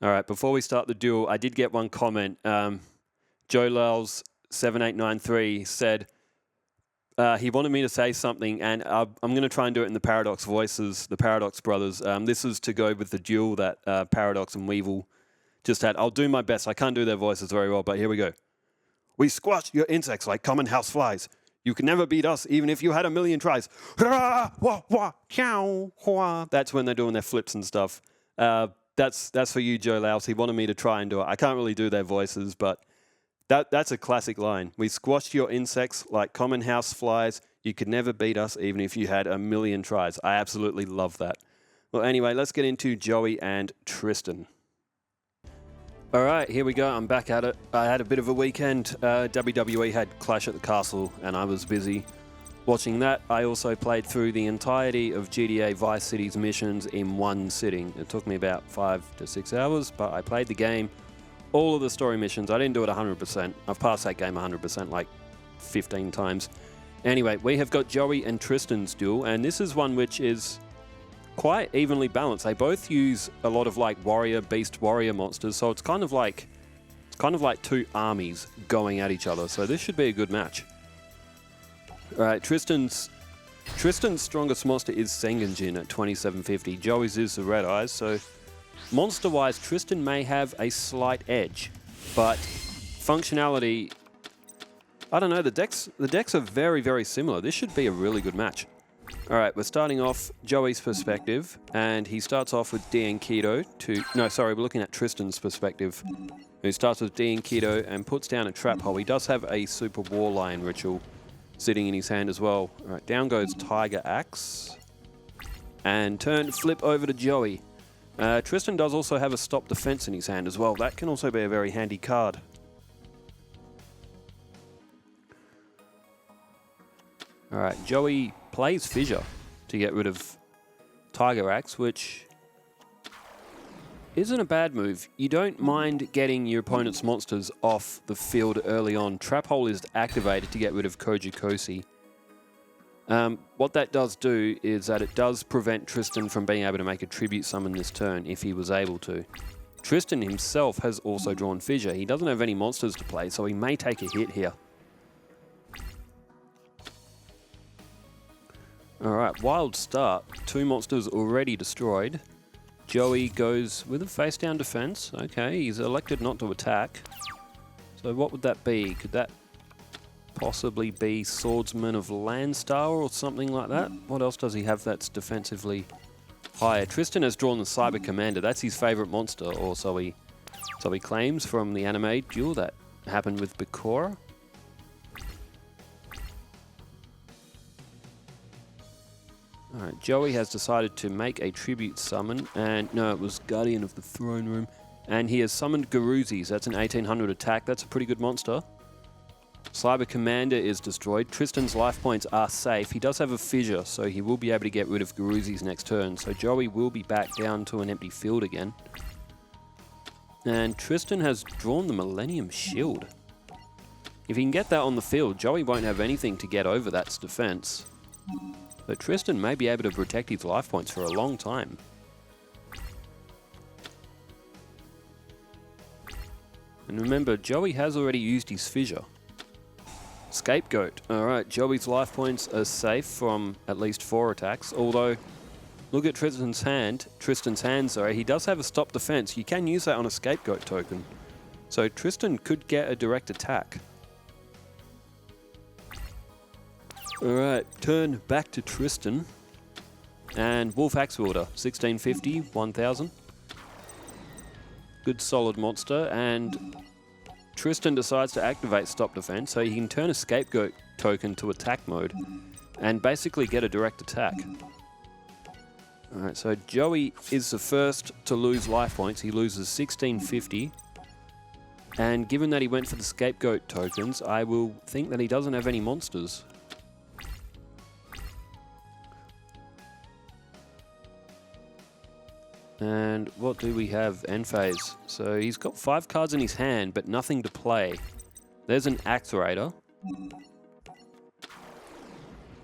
All right, before we start the duel, I did get one comment. Joe Lels 7893 said he wanted me to say something, and I'm going to try and do it in the Paradox voices, the Paradox brothers. This is to go with the duel that Paradox and Weevil just had. I'll do my best. I can't do their voices very well, but here we go. We squash your insects like common house flies. You can never beat us, even if you had a million tries. That's when they're doing their flips and stuff. That's for you, Joe Louse. He wanted me to try and do it. I can't really do their voices, but that's a classic line. We squashed your insects like common house flies. You could never beat us, even if you had a million tries. I absolutely love that. Well, anyway, let's get into Joey and Tristan. All right, here we go. I'm back at it. I had a bit of a weekend. WWE had Clash at the Castle, and I was busy watching that. I also played through the entirety of GTA Vice City's missions in one sitting. It took me about 5 to 6 hours, but I played the game, all of the story missions. I didn't do it 100%. I've passed that game 100% like 15 times. Anyway, we have got Joey and Tristan's duel, and this is one which is quite evenly balanced. They both use a lot of like beast warrior monsters, so it's kind of like two armies going at each other. So this should be a good match. All right, Tristan's strongest monster is Sengenjin at 2750. Joey's is the Red Eyes. So monster-wise, Tristan may have a slight edge, but functionality, I don't know. The decks are very, very similar. This should be a really good match. All right, we're starting off Joey's perspective, and he starts off with Keto we're looking at Tristan's perspective. He starts with Keto and puts down a trap hole. He does have a Super War Lion ritual sitting in his hand as well. All right, down goes Tiger Axe. And flip over to Joey. Tristan does also have a Stop Defense in his hand as well. That can also be a very handy card. All right, Joey plays Fissure to get rid of Tiger Axe, which isn't a bad move. You don't mind getting your opponent's monsters off the field early on. Trap Hole is activated to get rid of Kojikosi. What that does do is that it does prevent Tristan from being able to make a tribute summon this turn if he was able to. Tristan himself has also drawn Fissure. He doesn't have any monsters to play, so he may take a hit here. Alright, wild start. 2 monsters already destroyed. Joey goes with a face-down defense. Okay, he's elected not to attack. So what would that be? Could that possibly be Swordsman of Landstar or something like that? What else does he have that's defensively higher? Tristan has drawn the Cyber Commander. That's his favourite monster, or so he claims from the anime duel that happened with Bakura. Alright, Joey has decided to make a tribute summon, and no, it was Guardian of the Throne Room, and he has summoned Garuzis. That's an 1800 attack. That's a pretty good monster. Cyber Commander is destroyed. Tristan's life points are safe. He does have a Fissure, so he will be able to get rid of Garuzis next turn. So Joey will be back down to an empty field again. And Tristan has drawn the Millennium Shield. If he can get that on the field, Joey won't have anything to get over that's defense. But Tristan may be able to protect his life points for a long time. And remember, Joey has already used his Fissure. Scapegoat. Alright, Joey's life points are safe from at least 4 attacks, although look at Tristan's hand, he does have a Stop Defense. You can use that on a Scapegoat token. So Tristan could get a direct attack. Alright, turn back to Tristan. And Wolf Axe Wielder, 1650, 1000. Good solid monster, and Tristan decides to activate Stop Defense, so he can turn a Scapegoat token to attack mode and basically get a direct attack. Alright, so Joey is the first to lose life points. He loses 1650. And given that he went for the Scapegoat tokens, I will think that he doesn't have any monsters. And what do we have? End phase. So he's got 5 cards in his hand, but nothing to play. There's an Accelerator.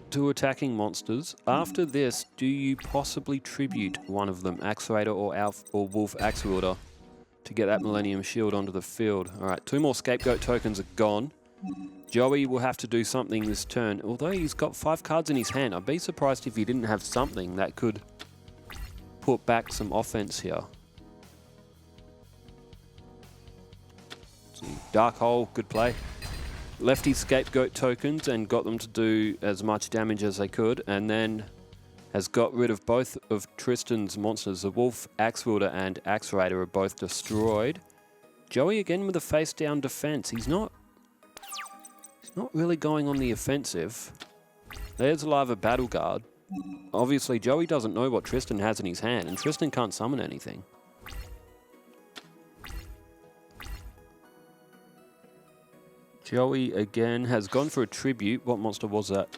2 attacking monsters. After this, do you possibly tribute one of them, Accelerator or Wolf Axe Wielder? to get that Millennium Shield onto the field. All right, 2 more Scapegoat tokens are gone. Joey will have to do something this turn. Although he's got 5 cards in his hand, I'd be surprised if he didn't have something that could put back some offense here. Dark Hole, good play. Left his Scapegoat tokens and got them to do as much damage as they could, and then has got rid of both of Tristan's monsters. The Wolf, Axe Wielder, and Axe Raider are both destroyed. Joey again with a face-down defense. He's not really going on the offensive. There's Lava Battle Guard. Obviously, Joey doesn't know what Tristan has in his hand, and Tristan can't summon anything. Joey again has gone for a tribute. What monster was that?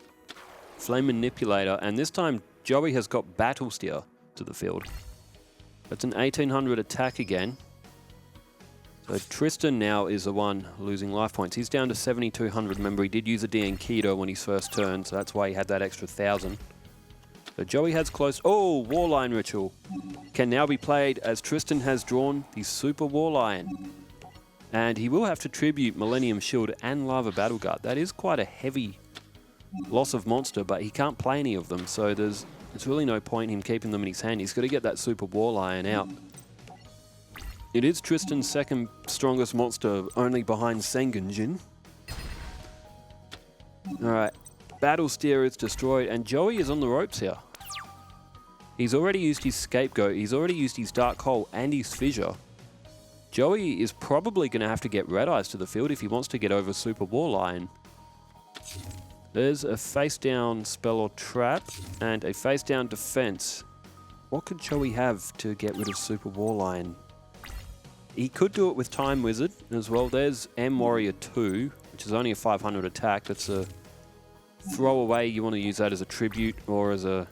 Flame Manipulator, and this time Joey has got Battle Steer to the field. That's an 1800 attack again. So Tristan now is the one losing life points. He's down to 7200. Remember, he did use a DN Keto when his first turn, so that's why he had that extra 1000. So Joey has close. Oh, Warline Ritual can now be played as Tristan has drawn the Super Warlion. And he will have to tribute Millennium Shield and Lava Battle Guard. That is quite a heavy loss of monster, but he can't play any of them, so there's really no point in him keeping them in his hand. He's got to get that Super Warlion out. It is Tristan's second strongest monster, only behind Sengenjin. Alright, Battle Steer is destroyed, and Joey is on the ropes here. He's already used his Scapegoat, he's already used his Dark Hole and his Fissure. Joey is probably going to have to get Red Eyes to the field if he wants to get over Super Warlion. There's a face-down spell or trap, and a face-down defense. What could Joey have to get rid of Super Warlion? He could do it with Time Wizard as well. There's M Warrior 2, which is only a 500 attack. That's a throwaway. You want to use that as a tribute or as a...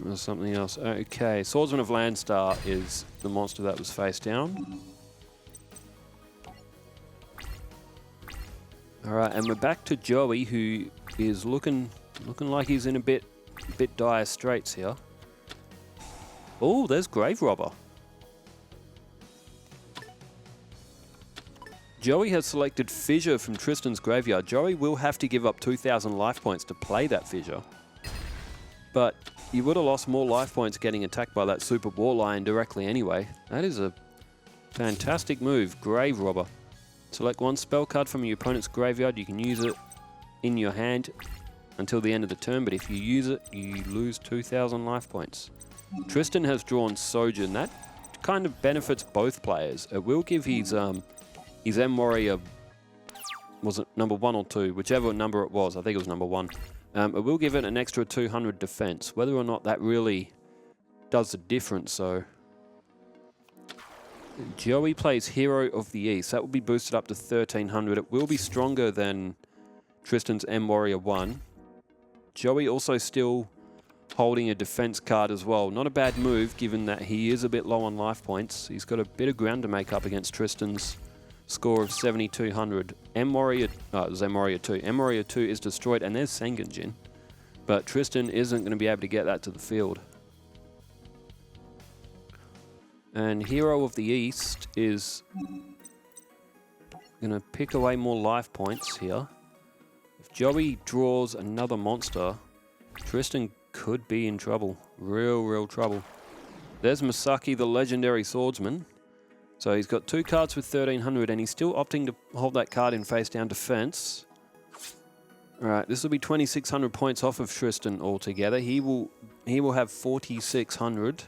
or something else. Okay, Swordsman of Landstar is the monster that was face down. Alright, and we're back to Joey, who is looking like he's in a bit dire straits here. Oh, there's Grave Robber. Joey has selected Fissure from Tristan's graveyard. Joey will have to give up 2000 life points to play that Fissure. But you would have lost more life points getting attacked by that Super Warlion directly anyway. That is a fantastic move, Grave Robber. Select 1 spell card from your opponent's graveyard. You can use it in your hand until the end of the turn, but if you use it, you lose 2000 life points. Tristan has drawn Sojourn. That kind of benefits both players. It will give his M Warrior, was it number 1 or 2? Whichever number it was, I think it was number 1. It will give it an extra 200 defense. Whether or not that really does the difference, so... Joey plays Hero of the East. That will be boosted up to 1300. It will be stronger than Tristan's M Warrior 1. Joey also still holding a defense card as well. Not a bad move, given that he is a bit low on life points. He's got a bit of ground to make up against Tristan's score of 7200. M Warrior 2. M Warrior 2 is destroyed, and there's Sengenjin. But Tristan isn't going to be able to get that to the field. And Hero of the East is going to pick away more life points here. If Joey draws another monster, Tristan could be in trouble. Real trouble. There's Masaki, the legendary swordsman. So he's got 2 cards with 1300, and he's still opting to hold that card in face-down defense. Alright, this will be 2600 points off of Tristan altogether. He will have 4600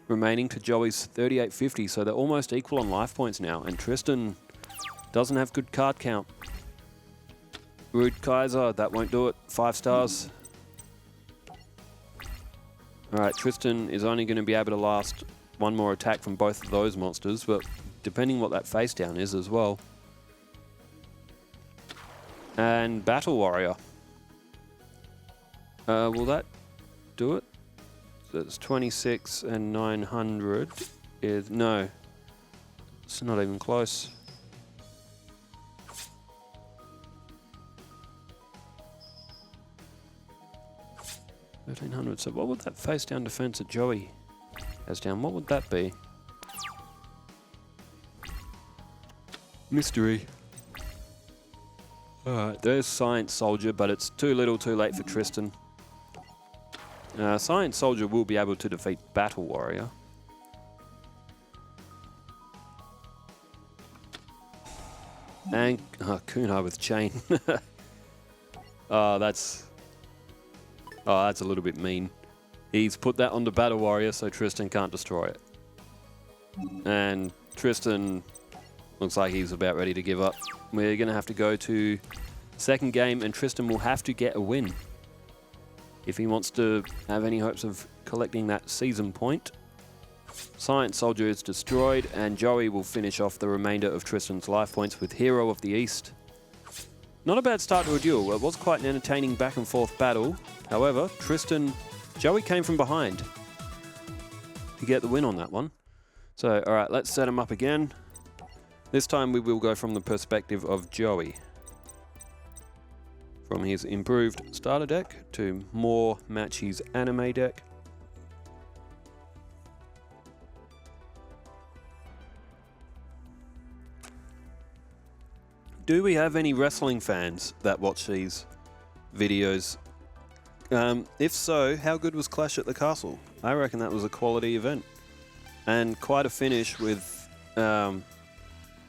remaining to Joey's 3850, so they're almost equal on life points now, and Tristan doesn't have good card count. Rude Kaiser, that won't do it. 5 stars. Alright, Tristan is only going to be able to last 1 more attack from both of those monsters, but depending what that face down is as well. And Battle Warrior. Will that do it? So it's 26 and 900 is... no. It's not even close. $1,300. So what would that face down defense at Joey Goes down. What would that be? Mystery. Alright, there's Science Soldier, but it's too little too late for Tristan. Science Soldier will be able to defeat Battle Warrior. And Kunar with Chain. That's a little bit mean. He's put that onto Battle Warrior so Tristan can't destroy it. And Tristan looks like he's about ready to give up. We're going to have to go to second game, and Tristan will have to get a win if he wants to have any hopes of collecting that season point. Science Soldier is destroyed, and Joey will finish off the remainder of Tristan's life points with Hero of the East. Not a bad start to a duel. It was quite an entertaining back and forth battle. However, Joey came from behind to get the win on that one. So, alright, let's set him up again. This time we will go from the perspective of Joey. From his improved starter deck to more match his anime deck. Do we have any wrestling fans that watch these videos? If so, how good was Clash at the Castle? I reckon that was a quality event. And quite a finish with, well,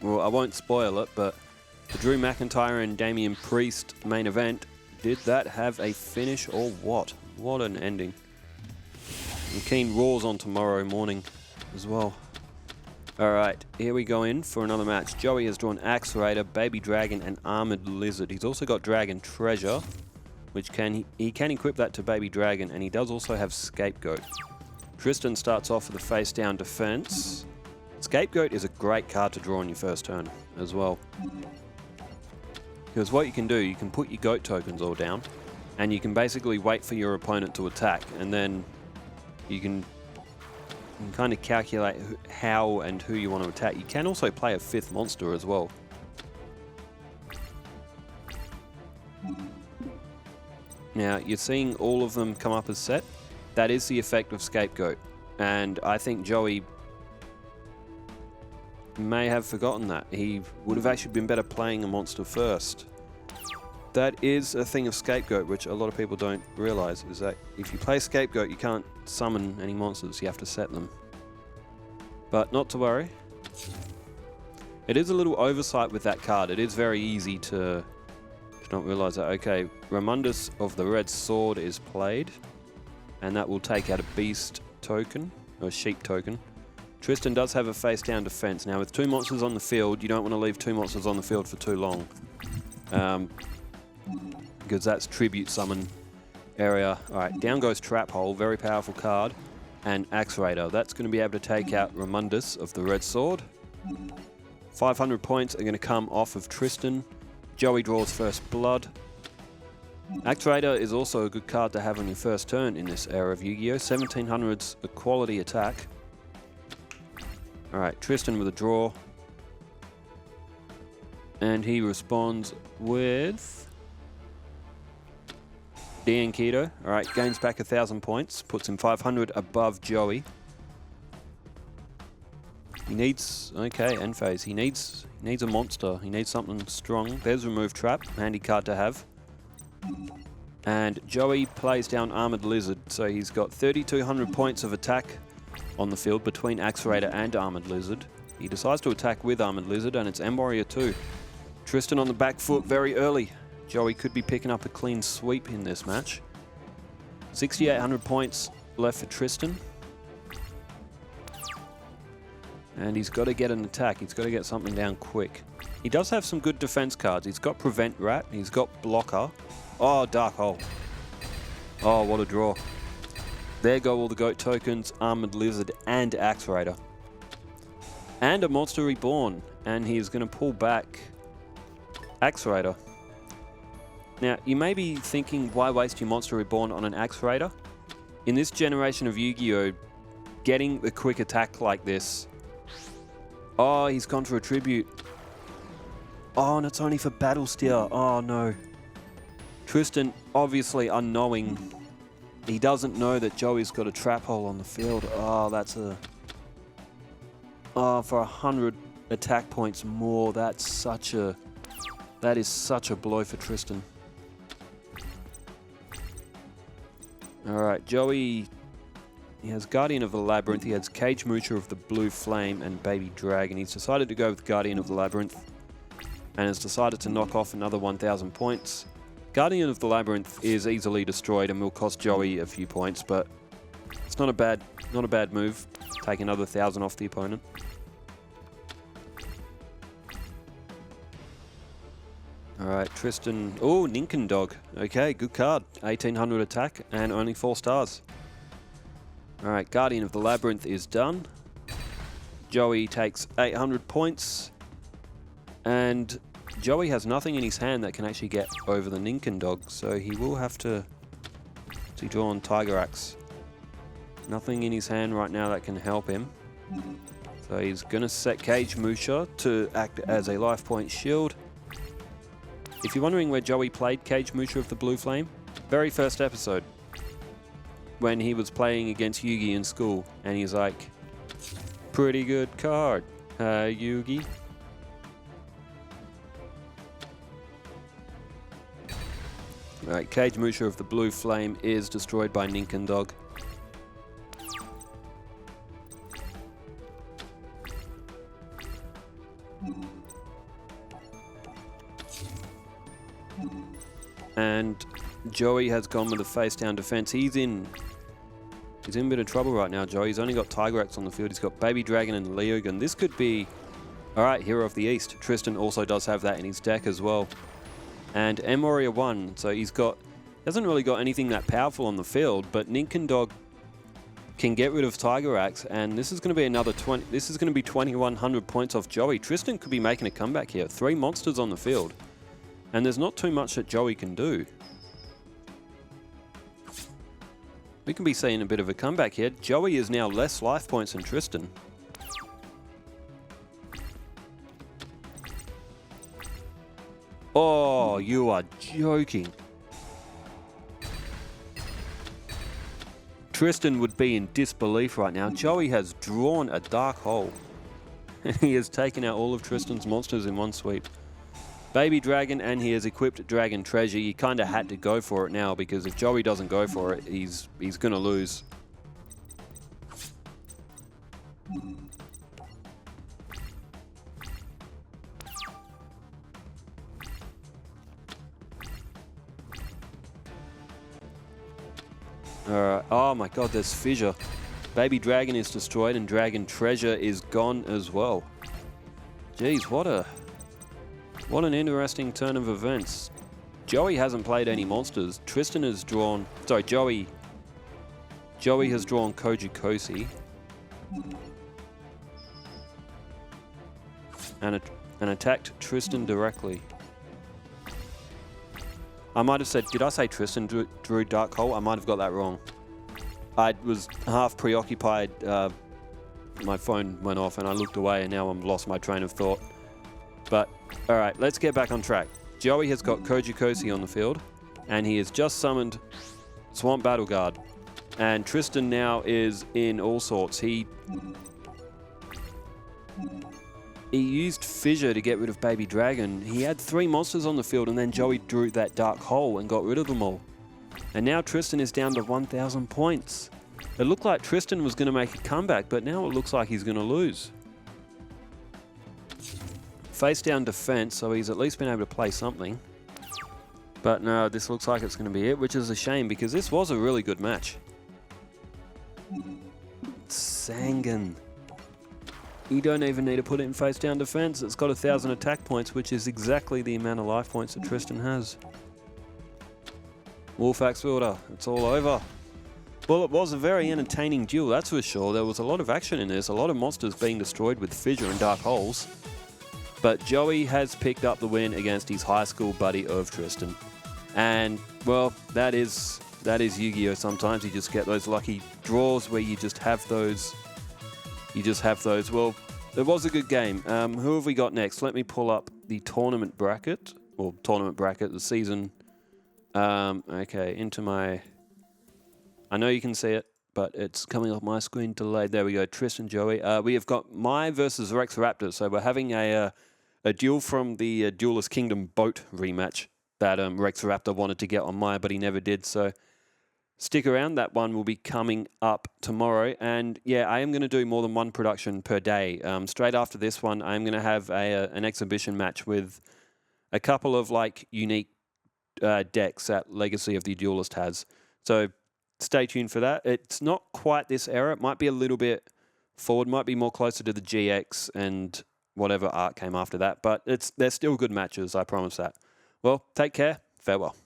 I won't spoil it, but the Drew McIntyre and Damian Priest main event, did that have a finish or what? What an ending. And keen Raws on tomorrow morning as well. Alright, here we go in for another match. Joey has drawn Axe Raider, Baby Dragon, and Armored Lizard. He's also got Dragon Treasure, which he can equip that to Baby Dragon, and he does also have Scapegoat. Tristan starts off with a face-down defense. Scapegoat is a great card to draw on your first turn as well. Because what you can do, you can put your goat tokens all down, and you can basically wait for your opponent to attack, and then you can kind of calculate how and who you want to attack. You can also play a fifth monster as well. Now, you're seeing all of them come up as set. That is the effect of Scapegoat, and I think Joey may have forgotten that. He would have actually been better playing a monster first. That is a thing of Scapegoat, which a lot of people don't realize, is that if you play Scapegoat, you can't summon any monsters, you have to set them. But not to worry. It is a little oversight with that card. It is very easy to not realize that. Okay, Ramundus of the Red Sword is played, and that will take out a beast token, or a sheep token. Tristan does have a face-down defense. Now, with two monsters on the field, you don't want to leave two monsters on the field for too long. Because that's tribute summon area. Alright, down goes Trap Hole, very powerful card. And Axe Raider. That's going to be able to take out Ramundus of the Red Sword. 500 points are going to come off of Tristan. Joey draws first blood. Axe Raider is also a good card to have on your first turn in this era of Yu-Gi-Oh! 1700's a quality attack. Alright, Tristan with a draw. And he responds with Keto. Alright, gains back 1,000 points. Puts him 500 above Joey. He needs... Okay, end phase. He needs a monster. He needs something strong. There's Remove Trap. Handy card to have. And Joey plays down Armored Lizard. So he's got 3,200 points of attack on the field between Axe Raider and Armored Lizard. He decides to attack with Armored Lizard, and it's M-Warrior 2. Tristan on the back foot very early. Joey could be picking up a clean sweep in this match. 6,800 points left for Tristan. And he's got to get an attack. He's got to get something down quick. He does have some good defense cards. He's got Prevent Rat. He's got Blocker. Oh, Dark Hole. Oh, what a draw. There go all the goat tokens, Armored Lizard, and Axe Raider. And a Monster Reborn. And he's going to pull back Axe Raider. Now, you may be thinking, why waste your Monster Reborn on an Axe Raider? In this generation of Yu-Gi-Oh!, getting the quick attack like this... Oh, he's gone for a tribute. Oh, and it's only for Battle Steer. Oh, no. Tristan, obviously unknowing He doesn't know that Joey's got a trap hole on the field. Oh, that's a... Oh, for 100 attack points more, that is such a blow for Tristan. Alright, Joey... He has Guardian of the Labyrinth, he has Cage Moocher of the Blue Flame, and Baby Dragon. He's decided to go with Guardian of the Labyrinth, and has decided to knock off another 1,000 points. Guardian of the Labyrinth is easily destroyed and will cost Joey a few points, but it's not a bad move. Take another 1,000 off the opponent. Alright, Tristan... Oh, Ninkendog. Okay, good card. 1,800 attack and only 4 stars. Alright, Guardian of the Labyrinth is done. Joey takes 800 points. And Joey has nothing in his hand that can actually get over the Ninkendog, so he will have to draw on Tiger Axe. Nothing in his hand right now that can help him. So he's going to set Cage Moocher to act as a life point shield. If you're wondering where Joey played Cage Moocher of the Blue Flame, very first episode, when he was playing against Yugi in school, and he's like, pretty good card, Yugi. Right, Cage Moocher of the Blue Flame is destroyed by Ninkendog. And Joey has gone with a face-down defense. He's in a bit of trouble right now, Joey. He's only got Tiger Axe on the field. He's got Baby Dragon and Leogun. This could be... Alright, Hero of the East. Tristan also does have that in his deck as well. And M-Warrior 1, so hasn't really got anything that powerful on the field, but Ninkendog can get rid of Tiger Axe, and this is going to be another 20. This is going to be 2,100 points off Joey. Tristan could be making a comeback here. 3 monsters on the field, and there's not too much that Joey can do. We can be seeing a bit of a comeback here. Joey is now less life points than Tristan. Oh, you are joking. Tristan would be in disbelief right now. Joey has drawn a dark hole. He has taken out all of Tristan's monsters in one sweep. Baby Dragon, and he has equipped Dragon Treasure. You kind of had to go for it now, because if Joey doesn't go for it, he's going to lose. Alright, oh my god, there's Fissure. Baby Dragon is destroyed and Dragon Treasure is gone as well. Jeez, what an interesting turn of events. Joey hasn't played any monsters. Tristan has drawn... Sorry, Joey has drawn Kojikosi. And attacked Tristan directly. I might have said, did I say Tristan drew Dark Hole? I might have got that wrong. I was half preoccupied. My phone went off and I looked away, and now I've lost my train of thought. But, alright, let's get back on track. Joey has got Kojikosi on the field, and he has just summoned Swamp Battle Guard. And Tristan now is in all sorts. He used Fissure to get rid of Baby Dragon. He had 3 monsters on the field, and then Joey drew that Dark Hole and got rid of them all. And now Tristan is down to 1,000 points. It looked like Tristan was going to make a comeback, but now it looks like he's going to lose. Face down defense, so he's at least been able to play something. But no, this looks like it's going to be it, which is a shame, because this was a really good match. Sangan. You don't even need to put it in face down defense. It's got 1,000 attack points, which is exactly the amount of life points that Tristan has. Wolf Axe Wielder, it's all over. Well, it was a very entertaining duel, that's for sure. There was a lot of action in this, a lot of monsters being destroyed with Fissure and Dark Holes. But Joey has picked up the win against his high school buddy of Tristan. And, well, that is Yu-Gi-Oh! Sometimes you just get those lucky draws where you just have those. Well, it was a good game. Who have we got next? Let me pull up the tournament bracket. The season. Okay, into my I know you can see it, but it's coming off my screen delayed. There we go, Tristan, Joey. We have got Mai versus Rex Raptor. So we're having a duel from the Duelist Kingdom boat rematch that Rex Raptor wanted to get on Mai, but he never did. So stick around. That one will be coming up tomorrow. And yeah, I am going to do more than one production per day. Straight after this one, I'm going to have an exhibition match with a couple of like unique decks that Legacy of the Duelist has. So stay tuned for that. It's not quite this era. It might be a little bit forward, might be more closer to the GX and whatever art came after that. But they're still good matches, I promise that. Well, take care. Farewell.